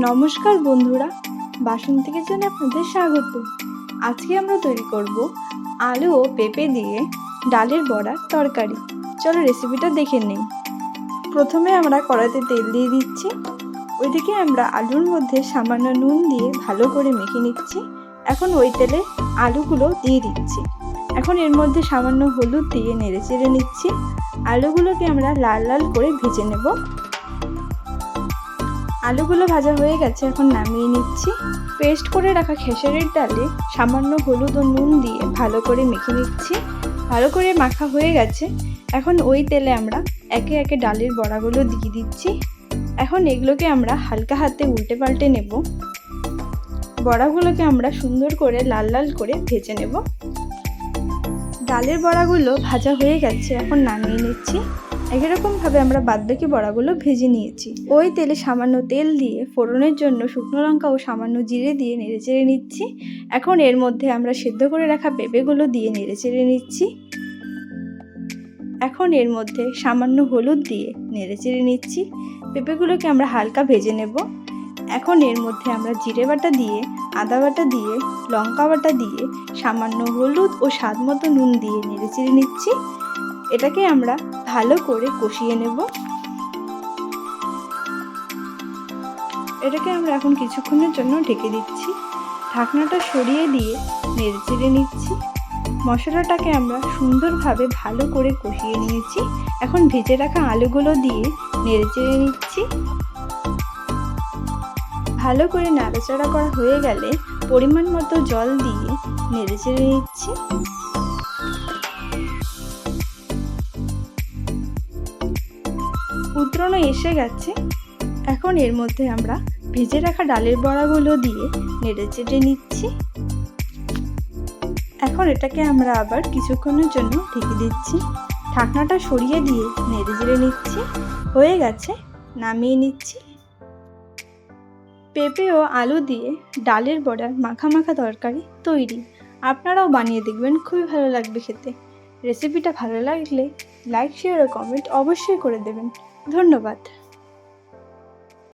নমস্কার বন্ধুরা, বাসন্তী কিচেনে আপনাদের স্বাগত। আজকে আমরা তৈরি করব আলু ও পেঁপে দিয়ে ডালের বড়ার তরকারি। চলো রেসিপিটা দেখে নিই। প্রথমে আমরা কড়াইতে তেল দিয়ে দিচ্ছি। ওইদিকে আমরা আলুর মধ্যে সামান্য নুন দিয়ে ভালো করে মেখে নিচ্ছি। এখন ওই তেলে আলুগুলো দিয়ে দিচ্ছি। এখন এর মধ্যে সামান্য হলুদ দিয়ে নেড়ে চেড়ে নিচ্ছি। আলুগুলোকে আমরা লাল লাল করে ভেজে নেব। আলুগুলো ভাজা হয়ে গেছে, এখন নামিয়ে নিচ্ছি। পেস্ট করে রাখা খেসারির ডালে সামান্য হলুদ ও নুন দিয়ে ভালো করে মেখে নিচ্ছি। ভালো করে মাখা হয়ে গেছে, এখন ওই তেলে আমরা একে একে ডালের বড়াগুলো দিয়ে দিচ্ছি। এখন এগুলোকে আমরা হালকা হাতে উল্টে পাল্টে নেব। বড়াগুলোকে আমরা সুন্দর করে লাল লাল করে ভেজে নেব। ডালের বড়াগুলো ভাজা হয়ে গেছে, এখন নামিয়ে নিচ্ছি। একই রকমভাবে আমরা বাদবাকি বড়াগুলো ভেজে নিয়েছি। ওই তেলে সামান্য তেল দিয়ে ফোড়নের জন্য শুকনো লঙ্কা ও সামান্য জিরে দিয়ে নেড়ে চেড়ে নিচ্ছি। এখন এর মধ্যে আমরা সেদ্ধ করে রাখা পেঁপেগুলো দিয়ে নেড়ে চেড়ে নিচ্ছি। এখন এর মধ্যে সামান্য হলুদ দিয়ে নেড়ে চেড়ে নিচ্ছি। পেঁপেগুলোকে আমরা হালকা ভেজে নেব। এখন এর মধ্যে আমরা জিরে বাটা দিয়ে, আদা বাটা দিয়ে, লঙ্কা বাটা দিয়ে, সামান্য হলুদ ও স্বাদ মতো নুন দিয়ে নেড়ে চেড়ে নিচ্ছি। এটাকে আমরা ভালো করে কষিয়ে নেব। এটাকে আমরা এখন কিছুক্ষণের জন্য ঢেকে দিচ্ছি। ঢাকনাটা সরিয়ে দিয়ে নেড়ে চেড়ে নিচ্ছি। মশলাটাকে আমরা সুন্দরভাবে ভালো করে কষিয়ে নিয়েছি। এখন ভেজে রাখা আলুগুলো দিয়ে নেড়ে চেড়ে নিচ্ছি। ভালো করে নাড়াচাড়া করা হয়ে গেলে পরিমাণ মতো জল দিয়ে নেড়ে চেড়ে নিচ্ছি। উতরানো এসে গেছে, এখন এর মধ্যে আমরা ভেজে রাখা ডালের বড়াগুলো দিয়ে নেড়ে চেড়ে নিচ্ছি। এখন এটাকে আমরা আবার কিছুক্ষণের জন্য ঢেকে দিচ্ছি। ঢাকনাটা সরিয়ে দিয়ে নেড়ে চেড়ে নিচ্ছি। হয়ে গেছে, নামিয়ে নিচ্ছি। পেঁপে ও আলু দিয়ে ডালের বড়ার মাখা মাখা তরকারি তৈরি। আপনারাও বানিয়ে দেখবেন, খুবই ভালো লাগবে খেতে। রেসিপিটা ভালো লাগলে লাইক, শেয়ার ও কমেন্ট অবশ্যই করে দেবেন। ধন্যবাদ।